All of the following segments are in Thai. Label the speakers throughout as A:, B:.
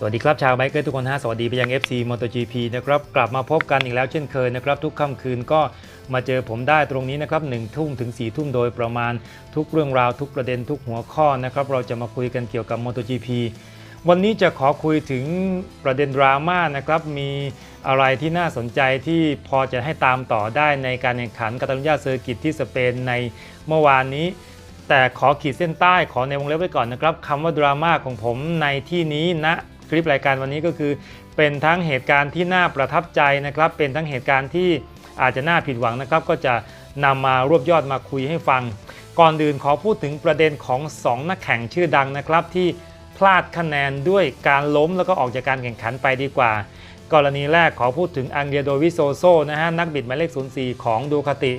A: สวัสดีครับชาวไบเกอร์ทุกคนสวัสดีไปยัง FC MotoGP นะครับกลับมาพบกันอีกแล้วเช่นเคยนะครับทุกค่ำคืนก็มาเจอผมได้ตรงนี้นะครับ1 ทุ่มถึง4 ทุ่มโดยประมาณทุกเรื่องราวทุกประเด็นทุกหัวข้อนะครับเราจะมาคุยกันเกี่ยวกับ MotoGP วันนี้จะขอคุยถึงประเด็นดราม่านะครับมีอะไรที่น่าสนใจที่พอจะให้ตามต่อได้ในการแข่งขันกาตาลุญญาเซอร์กิตที่สเปนในเมื่อวานนี้แต่ขอขีดเส้นใต้ขอในวงเล็บไว้ก่อนนะครับคำว่าดราม่าของผมในที่นี้ณคลิปรายการวันนี้ก็คือเป็นทั้งเหตุการณ์ที่น่าประทับใจนะครับเป็นทั้งเหตุการณ์ที่อาจจะน่าผิดหวังนะครับก็จะนำมารวบยอดมาคุยให้ฟังก่อนอื่นขอพูดถึงประเด็นของ2นักแข่งชื่อดังนะครับที่พลาดคะแนนด้วยการล้มแล้วก็ออกจากการแข่งขันไปดีกว่ากรณีแรกขอพูดถึงอังเดรียโดวิโซโซนะฮะนักบิดหมายเลข04ของดูคาติ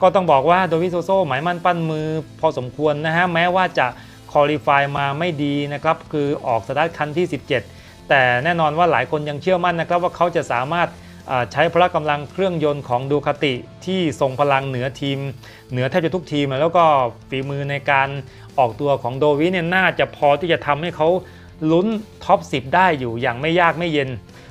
A: ก็ต้องบอกว่าโดวิโซโซหมายมั่นปั้นมือพอสมควรนะฮะแม้ว่าจะคอลี่ไฟมาไม่ดีนะครับคือออกสตาร์ทคันที่17แต่แน่นอนว่าหลายคนยังเชื่อมั่นนะครับว่าเขาจะสามารถใช้พละกำลังเครื่องยนต์ของดูคาติที่ทรงพลังเหนือทีมเหนือแทบจะทุกทีมแล้วก็ฝีมือในการออกตัวของโดวิเนี่ยน่าจะพอที่จะทำให้เขาลุ้นท็อป10ได้อยู่อย่างไม่ยากไม่เย็น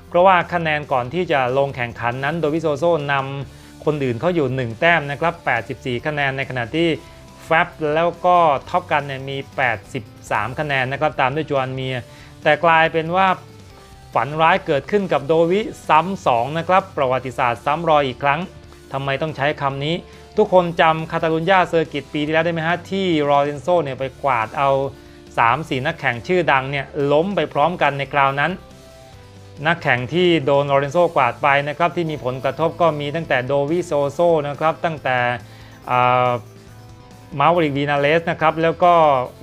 A: เพราะว่าคะแนนก่อนที่จะลงแข่งขันนั้นโดวิโซโซนำคนอื่นเขาอยู่1แต้มนะครับ84คะแนนในขณะที่แฟบแล้วก็ท็อปกันเนี่ยมี83คะแนนนะครับตามด้วยจวนเมียแต่กลายเป็นว่าฝันร้ายเกิดขึ้นกับโดวิซ้ำ2นะครับประวัติศาสตร์ซ้ำรอยอีกครั้งทำไมต้องใช้คำนี้ทุกคนจำคาตาลุญญาเซอร์กิตปีที่แล้วได้ไหมฮะที่โรเรนโซเนี่ยไปกวาดเอา 3-4 นักแข่งชื่อดังเนี่ยล้มไปพร้อมกันในคราวนั้นนักแข่งที่โดนโรเรนโซกวาดไปนะครับที่มีผลกระทบก็มีตั้งแต่โดวิโซโซนะครับตั้งแต่มาร์วริกวีนาเลสนะครับแล้วก็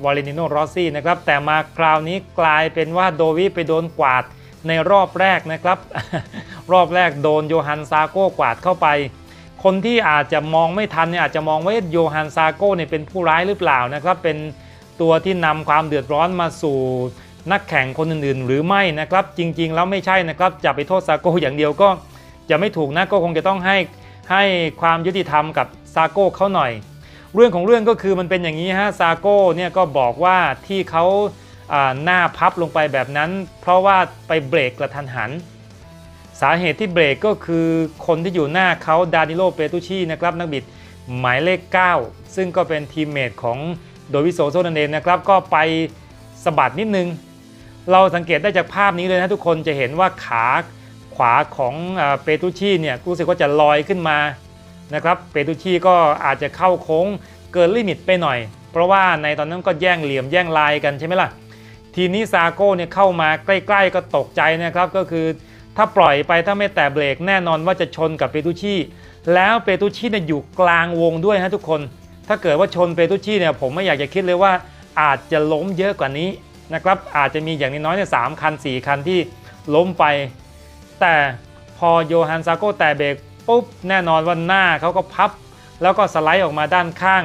A: วาเลนิโนรอสซี่นะครับแต่มาคราวนี้กลายเป็นว่าโดวิไปโดนกวาดในรอบแรกนะครับ รอบแรกโดนโยฮันซาโก้กวาดเข้าไปคนที่อาจจะมองไม่ทันเนี่ยอาจจะมองว่าโยฮันซาโก้เนี่ยเป็นผู้ร้ายหรือเปล่านะครับเป็นตัวที่นำความเดือดร้อนมาสู่นักแข่งคนอื่นๆหรือไม่นะครับจริงๆแล้วไม่ใช่นะครับจะไปโทษซาโก้อย่างเดียวก็จะไม่ถูกนะก็คงจะต้องให้ความยุติธรรมกับซาโก้เขาหน่อยเรื่องของเรื่องก็คือมันเป็นอย่างนี้ฮะซาโก้เนี่ยก็บอกว่าที่เขาหน้าพับลงไปแบบนั้นเพราะว่าไปเบรกกระทันหันสาเหตุที่เบรกก็คือคนที่อยู่หน้าเขาดานิโลเปตูชีนะครับนักบิดหมายเลข9ซึ่งก็เป็นทีมเมทของโดวิโซโซนั่นเองนะครับก็ไปสะบัดนิดนึงเราสังเกตได้จากภาพนี้เลยนะทุกคนจะเห็นว่าขาขวาของเปตูชีเนี่ยรู้สึกว่าจะลอยขึ้นมานะครับเปตูชีก็อาจจะเข้าโค้งเกินลิมิตไปหน่อยเพราะว่าในตอนนั้นก็แย่งเหลี่ยมแย่งลายกันใช่ไหมล่ะทีนี้ซาโก้เนี่ยเข้ามาใกล้ๆก็ตกใจนะครับก็คือถ้าปล่อยไปถ้าไม่แตะเบรกแน่นอนว่าจะชนกับเปตูชีแล้วเปตูชีเนี่ยอยู่กลางวงด้วยนะทุกคนถ้าเกิดว่าชนเปตูชีเนี่ยผมไม่อยากจะคิดเลยว่าอาจจะล้มเยอะกว่านี้นะครับอาจจะมีอย่างน้อยเนี่ย3 คัน 4 คันที่ล้มไปแต่พอโยฮันซาโก้แตะเบรกปุ๊บแน่นอนว่าหน้าเขาก็พับแล้วก็สไลด์ออกมาด้านข้าง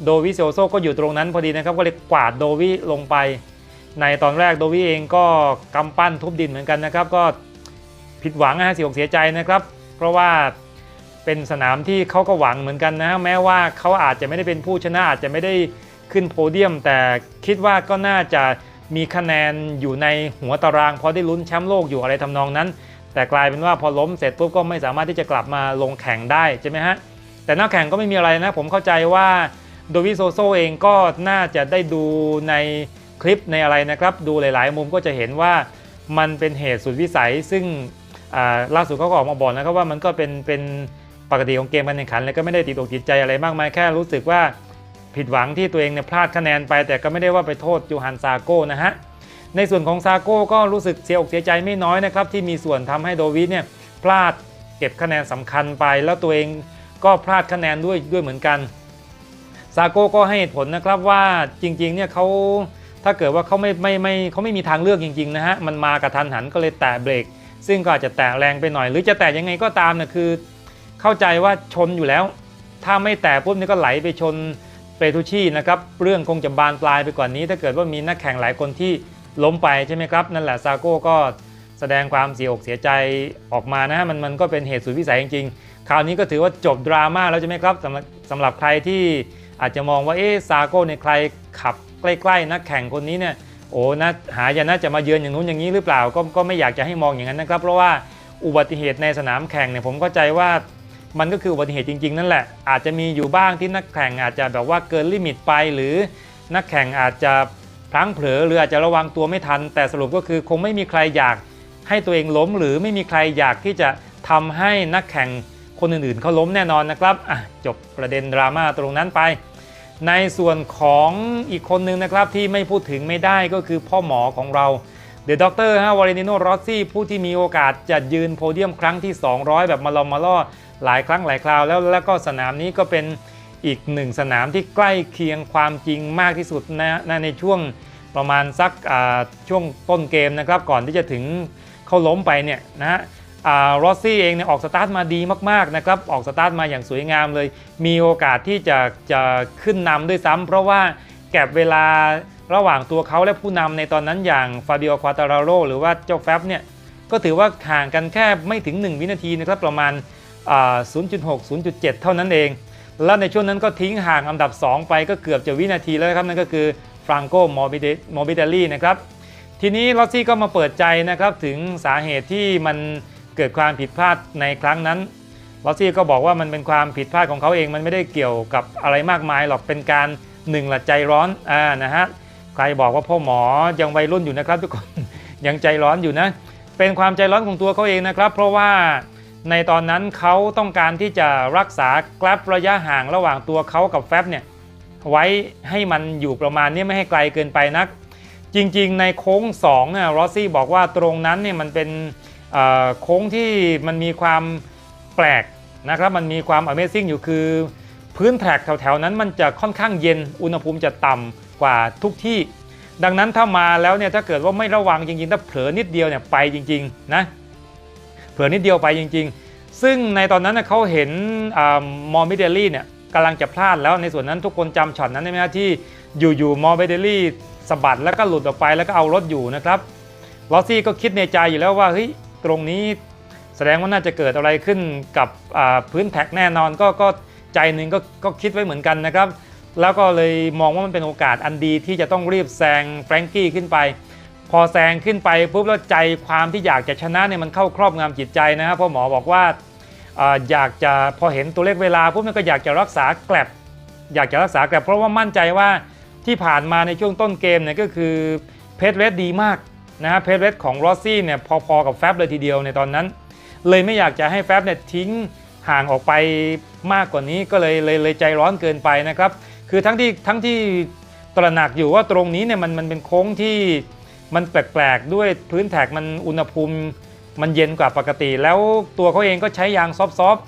A: โดวิโซโซก็อยู่ตรงนั้นพอดีนะครับก็เลยกวาดโดวิลงไปในตอนแรกโดวิเองก็กำปั้นทุบดินเหมือนกันนะครับก็ผิดหวังเสียอกเสียใจนะครับเพราะว่าเป็นสนามที่เขาก็หวังเหมือนกันนะแม้ว่าเขาอาจจะไม่ได้เป็นผู้ชนะอาจจะไม่ได้ขึ้นโพเดียมแต่คิดว่าก็น่าจะมีคะแนนอยู่ในหัวตารางพอได้ลุ้นแชมป์โลกอยู่อะไรทำนองนั้นแต่กลายเป็นว่าพอล้มเสร็จปุ๊บก็ไม่สามารถที่จะกลับมาลงแข่งได้ใช่ไหมฮะแต่นักแข่งก็ไม่มีอะไรนะผมเข้าใจว่าโดวิโซโซเองก็น่าจะได้ดูในคลิปในอะไรนะครับดูหลายๆมุมก็จะเห็นว่ามันเป็นเหตุสุดวิสัยซึ่งล่าสุดเขาก็ออกมาบอกนะครับว่ามันก็เป็นปกติของเกมการแข่งขันเลยก็ไม่ได้ติดอกติดใจอะไรมากมายแค่รู้สึกว่าผิดหวังที่ตัวเองเนี่ยพลาดคะแนนไปแต่ก็ไม่ได้ว่าไปโทษโยฮันซาโก้นะฮะในส่วนของซาโก้ก็รู้สึกเสียอกเสียใจไม่น้อยนะครับที่มีส่วนทำให้โดวิเนี่ยพลาดเก็บคะแนนสำคัญไปแล้วตัวเองก็พลาดคะแนนด้วยเหมือนกันซาโก้ก็ให้เหตุผลนะครับว่าจริงๆเนี่ยเขาถ้าเกิดว่าเขาไม่มีทางเลือกจริงๆนะฮะมันมากระทันหันก็เลยแตะเบรกซึ่งก็อาจจะแตะแรงไปหน่อยหรือจะแตะยังไงก็ตามนะคือเข้าใจว่าชนอยู่แล้วถ้าไม่แตะปุ๊บนี่ก็ไหลไปชนเปตูชีนะครับเรื่องคงจะบานปลายไปกว่านี้ถ้าเกิดว่ามีนักแข่งหลายคนที่ล้มไปใช่ไหมครับนั่นแหละซาโก้ก็แสดงความเสียอกเสียใจออกมานะฮะมันก็เป็นเหตุสุดวิสัยจริงๆคราวนี้ก็ถือว่าจบดราม่าแล้วใช่ไหมครับสำหรับใครที่อาจจะมองว่าซาโก้ในใครขับใกล้ๆนักแข่งคนนี้เนี่ย โอ้นะหายนะจะมาเยือนอย่างนู้นอย่างนี้หรือเปล่าก็ไม่อยากจะให้มองอย่างนั้นนะครับเพราะว่าอุบัติเหตุในสนามแข่งเนี่ยผมเข้าใจว่ามันก็คืออุบัติเหตุจริงๆนั่นแหละอาจจะมีอยู่บ้างที่นักแข่งอาจจะแบบว่าเกินลิมิตไปหรือนักแข่งอาจจะพลั้งเผลอหรืออาจจะระวังตัวไม่ทันแต่สรุปก็คือคงไม่มีใครอยากให้ตัวเองล้มหรือไม่มีใครอยากที่จะทำให้นักแข่งคนอื่นๆเขาล้มแน่นอนนะครับจบประเด็นดราม่าตรงนั้นไปในส่วนของอีกคนนึงนะครับที่ไม่พูดถึงไม่ได้ก็คือพ่อหมอของเราเดอะด็อกเตอร์วาเลนติโน รอสซี่ผู้ที่มีโอกาสจะยืนโพเดียมครั้งที่200แบบมาลอมมาล่อหลายครั้งหลายคราวแล้วก็สนามนี้ก็เป็นอีกหนึ่งสนามที่ใกล้เคียงความจริงมากที่สุดนะในช่วงประมาณสักช่วงต้นเกมนะครับก่อนที่จะถึงเขาล้มไปเนี่ยนะรอสซี่เองเนี่ยออกสตาร์ทมาดีมากๆนะครับออกสตาร์ทมาอย่างสวยงามเลยมีโอกาสที่จะขึ้นนำด้วยซ้ำเพราะว่าแก็บเวลาระหว่างตัวเขาและผู้นำในตอนนั้นอย่างฟาบิโอ ควาตาราโรหรือว่าเจ้าแฟบเนี่ยก็ถือว่าห่างกันแค่ไม่ถึง1วินาทีนะครับประมาณ0.6 0.7 เท่านั้นเองแล้วในช่วงนั้นก็ทิ้งห่างอันดับ2ไปก็เกือบจะวินาทีแล้วครับนั่นก็คือฟรานโก มอร์บิเดลลี่นะครับทีนี้รอสซี่ก็มาเปิดใจนะครับถึงสาเหตุที่มันเกิดความผิดพลาดในครั้งนั้นลอสซี่ก็บอกว่ามันเป็นความผิดพลาดของเขาเองมันไม่ได้เกี่ยวกับอะไรมากมายหรอกเป็นการละใจร้อนนะฮะใครบอกว่าพ่อหมอยังวัยรุ่นอยู่นะครับทุกคน ยังใจร้อนอยู่นะเป็นความใจร้อนของตัวเขาเองนะครับเพราะว่าในตอนนั้นเขาต้องการที่จะรักษาแกลบระยะห่างระหว่างตัวเขากับแฟบเนี่ยไว้ให้มันอยู่ประมาณนี้ไม่ให้ไกลเกินไปนักจริงๆในโค้ง2เนี่ยรอสซี่บอกว่าตรงนั้นเนี่ยมันเป็นโค้งที่มันมีความแปลกนะครับมันมีความ Amazing อยู่คือพื้นแทร็กแถวๆนั้นมันจะค่อนข้างเย็นอุณหภูมิจะต่ำกว่าทุกที่ดังนั้นถ้ามาแล้วเนี่ยถ้าเกิดว่าไม่ระวังจริงๆถ้าเผลอนิดเดียวเนี่ยไปจริงๆนะเผลอนิดเดียวไปจริงๆซึ่งในตอนนั้นเขาเห็นมอร์บิเดลลี่เนี่ยกำลังจะพลาดแล้วในส่วนนั้นทุกคนจำช็อตนั้นได้ไหมครับที่อยู่มอร์บิเดลลี่สะบัดแล้วก็หลุดออกไปแล้วก็เอารถอยู่นะครับลอสซี่ก็คิดในใจอยู่แล้วว่าเฮ้ยตรงนี้แสดงว่าน่าจะเกิดอะไรขึ้นกับพื้นแท็กแน่นอนก็ใจหนึ่งก็คิดไว้เหมือนกันนะครับแล้วก็เลยมองว่ามันเป็นโอกาสอันดีที่จะต้องรีบแซงแฟรงกี้ขึ้นไปพอแซงขึ้นไปปุ๊บแล้วใจความที่อยากจะชนะเนี่ยมันเข้าครอบงำจิตใจนะครับเพราะหมอบอกว่าอยากจะพอเห็นตัวเลขเวลาปุ๊บมันก็อยากจะรักษาแกลบเพราะว่ามั่นใจว่าที่ผ่านมาในช่วงต้นเกมเนี่ยก็คือเพจเรสดีมากนะฮะเพจเรสของรอสซี่เนี่ยพอๆกับแฟบเลยทีเดียวในตอนนั้นเลยไม่อยากจะให้แฟบเนี่ยทิ้งห่างออกไปมากกว่านี้ก็เลยใจร้อนเกินไปนะครับคือทั้งที่ตระหนักอยู่ว่าตรงนี้เนี่ยมันเป็นโค้งที่มันแปลกๆด้วยพื้นแท็กมันอุณหภูมิมันเย็นกว่าปกติแล้วตัวเขาเองก็ใช้ยางซอฟต์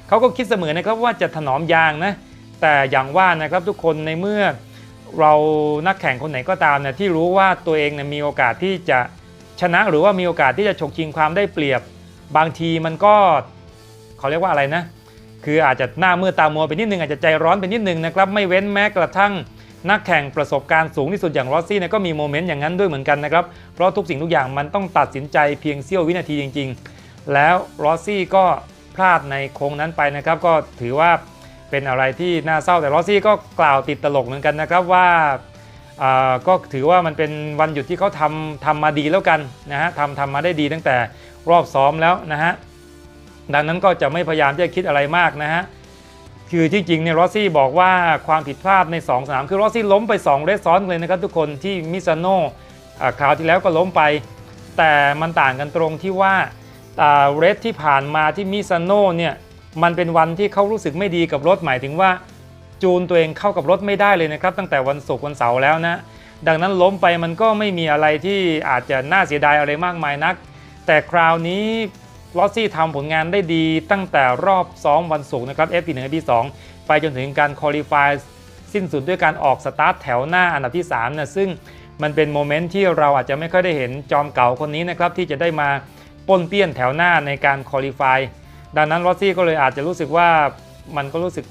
A: เขาก็คิดเสมอนะครับว่าจะถนอมยางนะแต่อย่างว่านะครับทุกคนในเมื่อเรานักแข่งคนไหนก็ตามเนี่ยที่รู้ว่าตัวเองเนี่ยมีโอกาสที่จะชนะหรือว่ามีโอกาสที่จะฉกชิงความได้เปรียบบางทีมันก็เขาเรียกว่าอะไรนะคืออาจจะหน้ามืดตามัวไปนิดนึงอาจจะใจร้อนไปนิดนึงนะครับไม่เว้นแม้กระทั่งนักแข่งประสบการณ์สูงที่สุดอย่างรอสซี่เนี่ยก็มีโมเมนต์อย่างนั้นด้วยเหมือนกันนะครับเพราะทุกสิ่งทุกอย่างมันต้องตัดสินใจเพียงเสี้ยววินาทีจริงๆแล้วรอสซี่ก็พลาดในโค้งนั้นไปนะครับก็ถือว่าเป็นอะไรที่น่าเศร้าแต่รอสซี่ก็กล่าวติดตลกเหมือนกันนะครับว่าก็ถือว่ามันเป็นวันหยุดที่เขาทำมาดีแล้วกันนะฮะทำมาได้ดีตั้งแต่รอบซ้อมแล้วนะฮะดังนั้นก็จะไม่พยายามจะคิดอะไรมากนะฮะคือที่จริงเนี่ยรอสซี่บอกว่าความผิดพลาดใน2สนามคือรอสซี่ล้มไป2เรสซ้อนเลยนะครับทุกคนที่มิซานโนคราวที่แล้วก็ล้มไปแต่มันต่างกันตรงที่ว่าเรสที่ผ่านมาที่มิซานโนเนี่ยมันเป็นวันที่เขารู้สึกไม่ดีกับรถหมายถึงว่าจูนตัวเองเข้ากับรถไม่ได้เลยนะครับตั้งแต่วันศุกร์วันเสาร์แล้วนะดังนั้นล้มไปมันก็ไม่มีอะไรที่อาจจะน่าเสียดายอะไรมากมายนักแต่คราวนี้ลอสซี่ทำผลงานได้ดีตั้งแต่รอบซ้อมวันศุกร์นะครับ FP1 FP2 ไปจนถึงการคอลี่ฟายสิ้นสุดด้วยการออกสตาร์ทแถวหน้าอันดับที่3นะซึ่งมันเป็นโมเมนต์ที่เราอาจจะไม่ค่อยได้เห็นจอมเก่าคนนี้นะครับที่จะได้มาป้วนเปี้ยนแถวหน้าในการคอลี่ฟายดังนั้นลอสซี่ก็เลยอาจจะรู้สึกว่ามันก็รู้สึก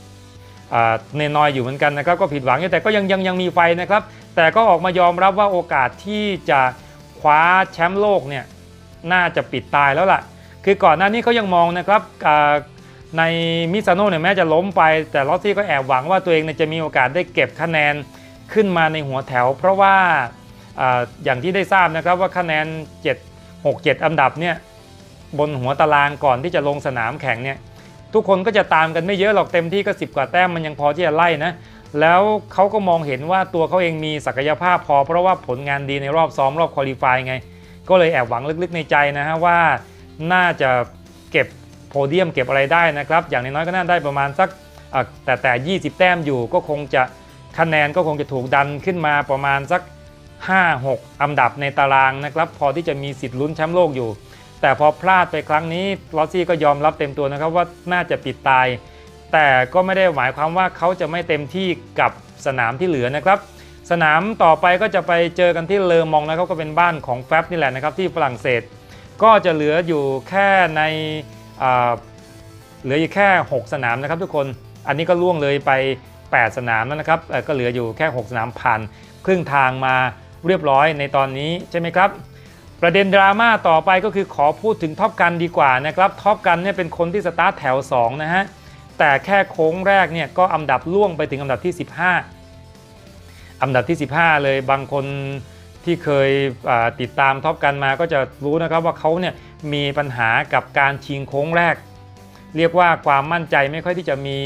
A: เนนอยอยู่เหมือนกันนะครับก็ผิดหวังแต่ก็ยังมีไฟนะครับแต่ก็ออกมายอมรับว่าโอกาสที่จะคว้าแชมป์โลกเนี่ยน่าจะปิดตายแล้วล่ะคือก่อนหน้านี้เขายังมองนะครับในมิซานโน่เนี่ยแม้จะล้มไปแต่ลอสซี่ก็แอบหวังว่าตัวเองจะมีโอกาสได้เก็บคะแนนขึ้นมาในหัวแถวเพราะว่า อย่างที่ได้ทราบนะครับว่าคะแนน7 อันดับเนี่ยบนหัวตารางก่อนที่จะลงสนามแข่งเนี่ยทุกคนก็จะตามกันไม่เยอะหรอกเต็มที่ก็10 กว่าแต้มมันยังพอที่จะไล่นะแล้วเขาก็มองเห็นว่าตัวเขาเองมีศักยภาพพอเพราะว่าผลงานดีในรอบซ้อมรอบควอลิฟายไงก็เลยแอบหวังลึกๆในใจนะฮะว่าน่าจะเก็บโพเดียมเก็บอะไรได้นะครับอย่างน้อยๆก็น่าได้ประมาณสักแต่20 แต้มอยู่ก็คงจะคะแนนก็คงจะถูกดันขึ้นมาประมาณสัก5-6 อันดับในตารางนะครับพอที่จะมีสิทธิ์ลุ้นแชมป์โลกอยู่แต่พอพลาดไปครั้งนี้ลอสซี่ก็ยอมรับเต็มตัวนะครับว่าน่าจะปิดตายแต่ก็ไม่ได้หมายความว่าเขาจะไม่เต็มที่กับสนามที่เหลือนะครับสนามต่อไปก็จะไปเจอกันที่เลอมองนะครับก็เป็นบ้านของแฟบนี่แหละนะครับที่ฝรั่งเศสก็จะเหลืออยู่แค่ในเหลืออยู่แค่6 สนามนะครับทุกคนอันนี้ก็ล่วงเลยไป8 สนามแล้วนะครับก็เหลืออยู่แค่6 สนามผ่านครึ่งทางมาเรียบร้อยในตอนนี้ใช่ไหมครับประเด็นดราม่าต่อไปก็คือขอพูดถึงท็อปกันดีกว่านะครับท็อปกันเนี่ยเป็นคนที่สตาร์ทแถว2นะฮะแต่แค่โค้งแรกเนี่ยก็อันดับล่วงไปถึงอันดับที่15อันดับที่15เลยบางคนที่เคยติดตามท็อปกันมาก็จะรู้นะครับว่าเขาเนี่ยมีปัญหากับการชิงโค้งแรกเรียกว่าความมั่นใจไม่ค่อยที่จะมี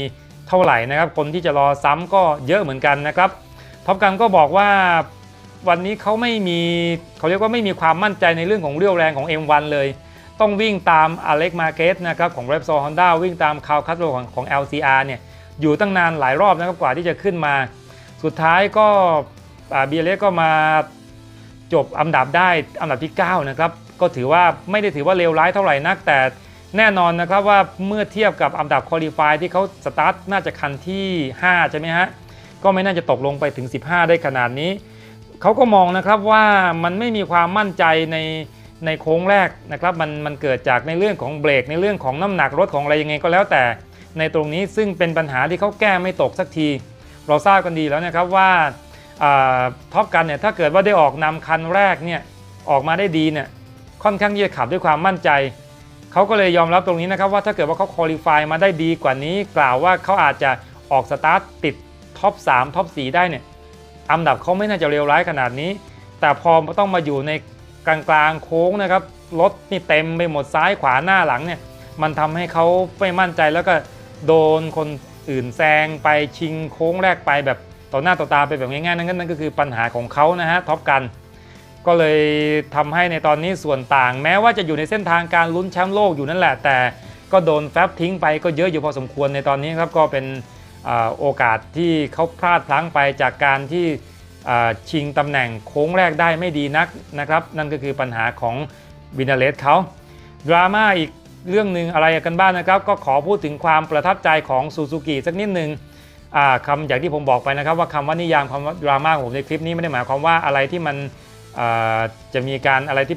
A: เท่าไหร่นะครับคนที่จะรอซ้ำก็เยอะเหมือนกันนะครับท็อปกันก็บอกว่าวันนี้เขาเรียกว่าไม่มีความมั่นใจในเรื่องของเรี่ยวแรงของ M1 เลยต้องวิ่งตามอเล็กมาเกสนะครับของ Repsol Honda วิ่งตามคาร์ลคัตโรของ LCR เนี่ยอยู่ตั้งนานหลายรอบนะครับกว่าที่จะขึ้นมาสุดท้ายก็เบียเล็กก็มาจบอันดับได้อันดับที่9นะครับก็ถือว่าไม่ได้ถือว่าเลวร้ายเท่าไหร่นักแต่แน่นอนนะครับว่าเมื่อเทียบกับอันดับควอลิฟายที่เขาสตาร์ทน่าจะคันที่5ใช่ไหมฮะก็ไม่น่าจะตกลงไปถึง15ได้ขนาดนี้เขาก็มองนะครับว่ามันไม่มีความมั่นใจในโค้งแรกนะครับมันเกิดจากในเรื่องของเบรกในเรื่องของน้ำหนักรถของอะไรยังไงก็แล้วแต่ในตรงนี้ซึ่งเป็นปัญหาที่เขาแก้ไม่ตกสักทีเราทราบกันดีแล้วนะครับว่าท็อปกันเนี่ยถ้าเกิดว่าได้ออกนำคันแรกเนี่ยออกมาได้ดีเนี่ยค่อนข้างที่จะขับด้วยความมั่นใจเขาก็เลยยอมรับตรงนี้นะครับว่าถ้าเกิดว่าเขาควอลิฟายมาได้ดีกว่านี้กล่าวว่าเขาอาจจะออกสตาร์ทติดท็อป3ท็อป4ได้เนี่ยอันดับเขาไม่น่าจะเลวร้ายขนาดนี้แต่พอต้องมาอยู่ในกลางโค้งนะครับรถนี่เต็มไปหมดซ้ายขวาหน้าหลังเนี่ยมันทำให้เขาไม่มั่นใจแล้วก็โดนคนอื่นแซงไปชิงโค้งแรกไปแบบต่อหน้าต่อตาไปแบบง่ายๆนั่นก็คือปัญหาของเขานะฮะท็อปกันก็เลยทำให้ในตอนนี้ส่วนต่างแม้ว่าจะอยู่ในเส้นทางการลุ้นแชมป์โลกอยู่นั่นแหละแต่ก็โดนแฟบทิ้งไปก็เยอะอยู่พอสมควรในตอนนี้ครับก็เป็นโอกาสที่เขาพลาดพลั้งไปจากการที่ชิงตำแหน่งโค้งแรกได้ไม่ดีนักนะครับนั่นก็คือปัญหาของวินาเลสเขาดราม่าอีกเรื่องหนึ่งอะไรกันบ้างนะครับก็ขอพูดถึงความประทับใจของซูซูกิสักนิดนึงคำอย่างที่ผมบอกไปนะครับว่าคำว่านิยามคำว่าดราม่าของผมในคลิปนี้ไม่ได้หมายความว่าอะไรที่มันจะมีการอะไรที่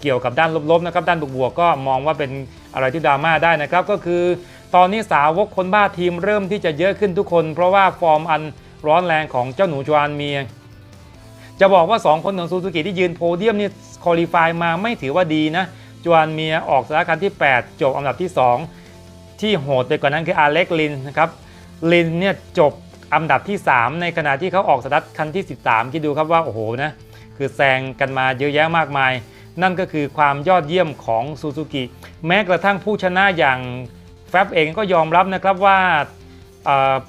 A: เกี่ยวกับด้านลบๆนะครับด้านบวกๆก็มองว่าเป็นอะไรที่ดราม่าได้นะครับก็คือตอนนี้สาวกคนบ้าทีมเริ่มที่จะเยอะขึ้นทุกคนเพราะว่าฟอร์มอันร้อนแรงของเจ้าหนูจวานเมียจะบอกว่า2 คนของซูซูกิที่ยืนโพเดียมนี่ควอลิฟายมาไม่ถือว่าดีนะจวานเมียออกสตาร์ทคันที่8จบอันดับที่2ที่โหดไปกว่านั้นคืออาเล็กลินนะครับลินเนี่ยจบอันดับที่3ในขณะที่เขาออกสตาร์ทคันที่13คิดดูครับว่าโอ้โหนะคือแซงกันมาเยอะแยะมากมายนั่นก็คือความยอดเยี่ยมของซูซูกิแม้กระทั่งผู้ชนะอย่างแฟบเองก็ยอมรับนะครับว่า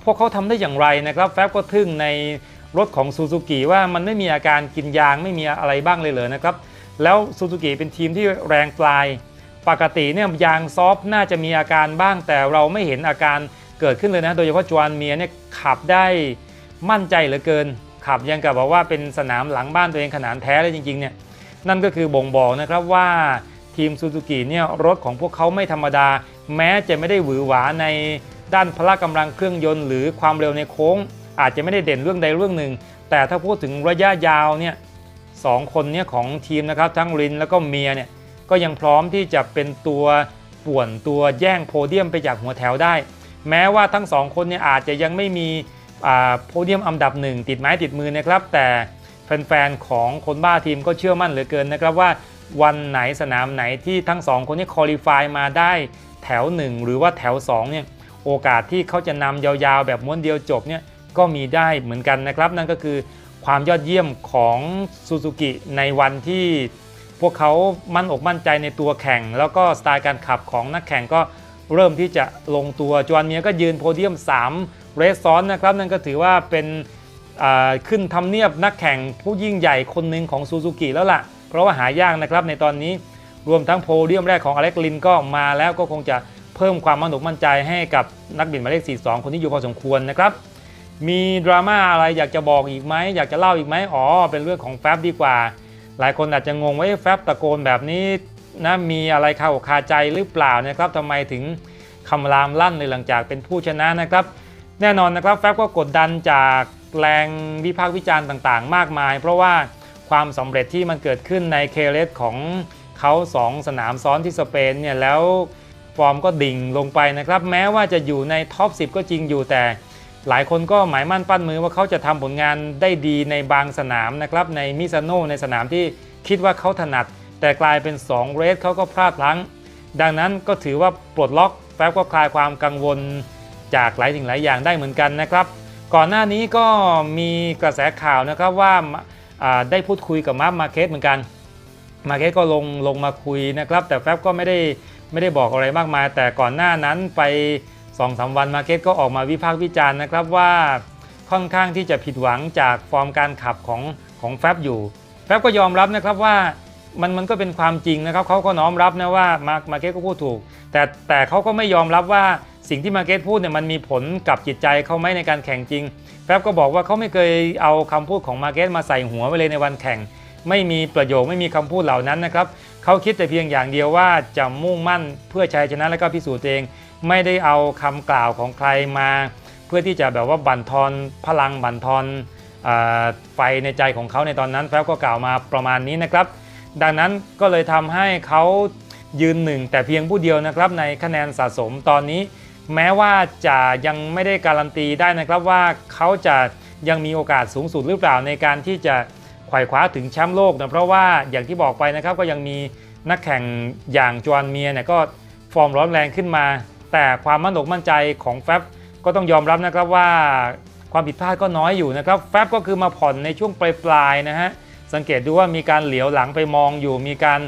A: พวกเขาทำได้อย่างไรนะครับแฟบก็ทึ่งในรถของซูซูกิว่ามันไม่มีอาการกินยางไม่มีอะไรบ้างเลยเหรอนะครับแล้วซูซูกิเป็นทีมที่แรงปลายปกติเนี่ยยางซอฟต์น่าจะมีอาการบ้างแต่เราไม่เห็นอาการเกิดขึ้นเลยนะโดยเฉพาะจวานเมียเนี่ยขับได้มั่นใจเหลือเกินขับยังกับบอกว่าเป็นสนามหลังบ้านตัวเองขนาดแท้เลยจริงๆเนี่ยนั่นก็คือบ่งบอกนะครับว่าทีมซูซูกิเนี่ยรถของพวกเขาไม่ธรรมดาแม้จะไม่ได้หวือหวาในด้านพละกำลังเครื่องยนต์หรือความเร็วในโค้งอาจจะไม่ได้เด่นเรื่องใดเรื่องหนึ่งแต่ถ้าพูดถึงระยะยาวเนี่ย2 คนเนี่ยของทีมนะครับทั้งรินแล้วก็เมียเนี่ยก็ยังพร้อมที่จะเป็นตัวป่วนตัวแย่งโพเดียมไปจากหัวแถวได้แม้ว่าทั้ง2 คนเนี่ยอาจจะยังไม่มีโพเดียมอันดับ1ติดไม้ติดมือนะครับแต่แฟนๆของคนบ้าทีมก็เชื่อมั่นเหลือเกินนะครับว่าวันไหนสนามไหนที่ทั้ง2 คนนี้ควอลิฟายมาได้แถว1หรือว่าแถว2เนี่ยโอกาสที่เขาจะนำยาวๆแบบม้วนเดียวจบเนี่ยก็มีได้เหมือนกันนะครับนั่นก็คือ ความยอดเยี่ยมของซูซูกิในวันที่พวกเขามั่นอกมั่นใจในตัวแข่งแล้วก็สไตล์การขับของนักแข่งก็เริ่มที่จะลงตัวจวนเมียก็ยืนโพเดียม3เรสซ้อนนะครับนั่นก็ถือว่าเป็นขึ้นทำเนียบนักแข่งผู้ยิ่งใหญ่คนหนึ่งของซูซูกิแล้วล่ะเพราะว่าหายากนะครับในตอนนี้รวมทั้งโพเดียมแรกของอเล็กลินก็มาแล้วก็คงจะเพิ่มความมั่นอกมั่นใจให้กับนักบินหมายเลข42คนที่อยู่พอสมควรนะครับมีดราม่าอะไรอยากจะบอกอีกไหมอยากจะเล่าอีกไหมอ๋อเป็นเรื่องของแฟบดีกว่าหลายคนอาจจะงงว่าแฟบตะโกนแบบนี้นะมีอะไรคาอกคาใจหรือเปล่านะครับทำไมถึงคำรามลั่นเลยหลังจากเป็นผู้ชนะนะครับแน่นอนนะครับแฟบก็กดดันจากแรงวิพากษ์วิจารณ์ต่างๆมากมายเพราะว่าความสำเร็จที่มันเกิดขึ้นในเคเลสของเขา2สนามซ้อนที่สเปนเนี่ยแล้วฟอร์มก็ดิ่งลงไปนะครับแม้ว่าจะอยู่ในท็อป10ก็จริงอยู่แต่หลายคนก็หมายมั่นปั้นมือว่าเขาจะทำผลงานได้ดีในบางสนามนะครับในมิซาโน่ในสนามที่คิดว่าเขาถนัดแต่กลายเป็น2เรสเขาก็พลาดพลั้งดังนั้นก็ถือว่าปลดล็อกแฟบก็คลายความกังวลจากหลายสิ่งหลายอย่างได้เหมือนกันนะครับก่อนหน้านี้ก็มีกระแสข่าวนะครับว่าได้พูดคุยกับมาร์เก็ตเหมือนกันมาร์เก็ตก็ลงมาคุยนะครับแต่แฟบก็ไม่ได้บอกอะไรมากมายแต่ก่อนหน้านั้นไป 2-3 วันมาร์เก็ตก็ออกมาวิพากษ์วิจารณ์นะครับว่าค่อนข้างที่จะผิดหวังจากฟอร์มการขับของแฟบอยู่แฟบก็ยอมรับนะครับว่ามันก็เป็นความจริงนะครับเขาก็น้อมรับนะว่ามาร์เก็ตก็พูดถูกแต่เขาก็ไม่ยอมรับว่าสิ่งที่มาร์เก็ตพูดเนี่ยมันมีผลกับจิตใจเขาไหมในการแข่งจริงแฟบก็บอกว่าเขาไม่เคยเอาคำพูดของมาร์เก็ตมาใส่หัวไว้เลยในวันแข่งไม่มีประโยคไม่มีคำพูดเหล่านั้นนะครับเขาคิดแต่เพียงอย่างเดียวว่าจะมุ่งมั่นเพื่อชัยชนะและก็พิสูจน์ตัวเองไม่ได้เอาคำกล่าวของใครมาเพื่อที่จะแบบว่าบั่นทอนพลังบั่นทอนไฟในใจของเขาในตอนนั้นแฟบก็กล่าวมาประมาณนี้นะครับดังนั้นก็เลยทำให้เขายืนหนึ่งแต่เพียงผู้เดียวนะครับในคะแนนสะสมตอนนี้แม้ว่าจะยังไม่ได้การันตีได้นะครับว่าเขาจะยังมีโอกาสสูงสุดหรือเปล่าในการที่จะไขว่คว้าถึงแชมป์โลกนะเพราะว่าอย่างที่บอกไปนะครับก็ยังมีนักแข่งอย่างจวานเมียเนี่ยก็ฟอร์มร้อนแรงขึ้นมาแต่ความมั่นอกมั่นใจของแฟบก็ต้องยอมรับนะครับว่าความผิดพลาดก็น้อยอยู่นะครับแฟบก็คือมาผ่อนในช่วงปลายๆนะฮะสังเกตดูว่ามีการเหลียวหลังไปมองอยู่มีการ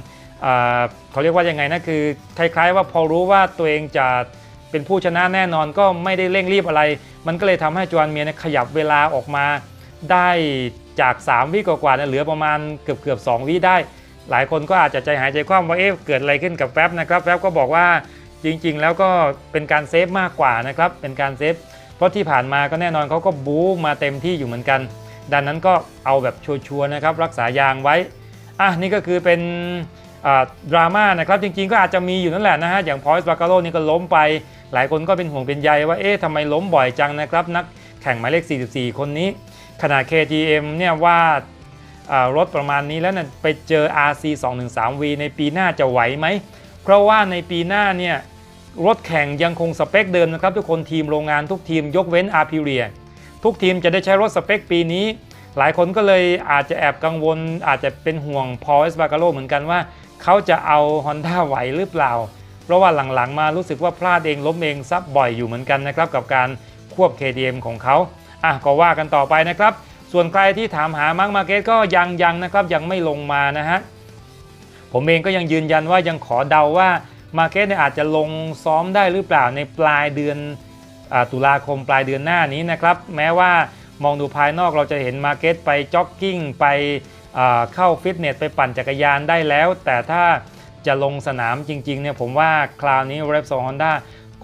A: เขาเรียกว่ายังไงนะคือคล้ายๆว่าพอรู้ว่าตัวเองจะเป็นผู้ชนะแน่นอนก็ไม่ได้เร่งรีบอะไรมันก็เลยทำให้จวานเมียขยับเวลาออกมาได้จาก3 วิกว่าเหลือประมาณเกือบ2 วิได้หลายคนก็อาจจะใจหายใจคว่ำว่าเกิดอะไรขึ้นกับแฟบนะครับแฟบก็บอกว่าจริงๆแล้วก็เป็นการเซฟมากกว่านะครับเป็นการเซฟเพราะที่ผ่านมาก็แน่นอนเขาก็บู๊มาเต็มที่อยู่เหมือนกันดังนั้นก็เอาแบบชัวร์ๆนะครับรักษายางไว้นี่ก็คือเป็นดราม่านะครับจริงๆก็อาจจะมีอยู่นั่นแหละนะฮะอย่างพอยส์บาคาโลนี่ก็ล้มไปหลายคนก็เป็นห่วงเป็นใยว่าทำไมล้มบ่อยจังนะครับนักแข่งหมายเลข44คนนี้ขณะ KTM เนี่ยว่ารถประมาณนี้แล้วเนี่ยไปเจอ RC 213V ในปีหน้าจะไหวไหมเพราะว่าในปีหน้าเนี่ยรถแข่งยังคงสเปคเดิมนะครับทุกคนทีมโรงงานทุกทีมยกเว้น Aprilia ทุกทีมจะได้ใช้รถสเปคปีนี้หลายคนก็เลยอาจจะแอบกังวลอาจจะเป็นห่วงพอล เอสบาคาโลเหมือนกันว่าเขาจะเอา Honda ไหวหรือเปล่าเพราะว่าหลังๆมารู้สึกว่าพลาดเองล้มเองซับบ่อยอยู่เหมือนกันนะครับกับการควบ KTM ของเขาก็ว่ากันต่อไปนะครับส่วนใครที่ถามหามาร์คมาร์เก็ตก็ยังนะครับยังไม่ลงมานะฮะผมเองก็ยังยืนยันว่ายังขอเดาว่ามาร์เก็ตเนี่ยอาจจะลงซ้อมได้หรือเปล่าในปลายเดือนตุลาคมปลายเดือนหน้านี้นะครับแม้ว่ามองดูภายนอกเราจะเห็นมาร์เก็ตไปจ็อกกิ้งไปเข้าฟิตเนสไปปั่นจักรยานได้แล้วแต่ถ้าจะลงสนามจริงๆเนี่ยผมว่าคราวนี้ Repsol Honda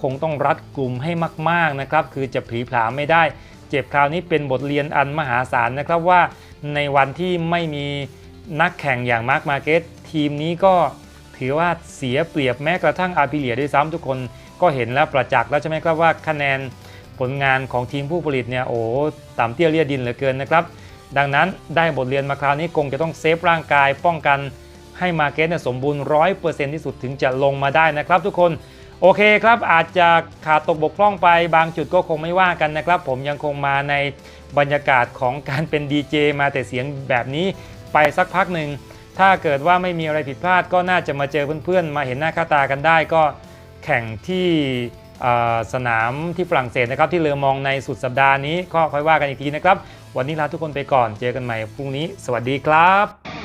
A: คงต้องรัดกลุ่มให้มากๆนะครับคือจะผีผลามไม่ได้เจ็บคราวนี้เป็นบทเรียนอันมหาศาลนะครับว่าในวันที่ไม่มีนักแข่งอย่างมาร์คมาร์เก็ตทีมนี้ก็ถือว่าเสียเปรียบแม้กระทั่งอาร์พิเลียด้วยซ้ำทุกคนก็เห็นแล้วประจักษ์แล้วใช่ไหมครับว่าคะแนนผลงานของทีมผู้ผลิตเนี่ยต่ำเตี้ยเลี่ยดินเหลือเกินนะครับดังนั้นได้บทเรียนมาคราวนี้คงจะต้องเซฟร่างกายป้องกันให้มาร์เก็ตสมบูรณ์ 100% ที่สุดถึงจะลงมาได้นะครับทุกคนโอเคครับอาจจะขาดตกบกพร่องไปบางจุดก็คงไม่ว่ากันนะครับผมยังคงมาในบรรยากาศของการเป็นดีเจมาแต่เสียงแบบนี้ไปสักพักหนึ่งถ้าเกิดว่าไม่มีอะไรผิดพลาดก็น่าจะมาเจอเพื่อนๆมาเห็นหน้าค่าตากันได้ก็แข่งที่สนามที่ฝรั่งเศสนะครับที่เลอมองในสุดสัปดาห์นี้ก็ค่อยว่ากันอีกทีนะครับ วันนี้ลาทุกคนไปก่อนเจอกันใหม่พรุ่งนี้สวัสดีครับ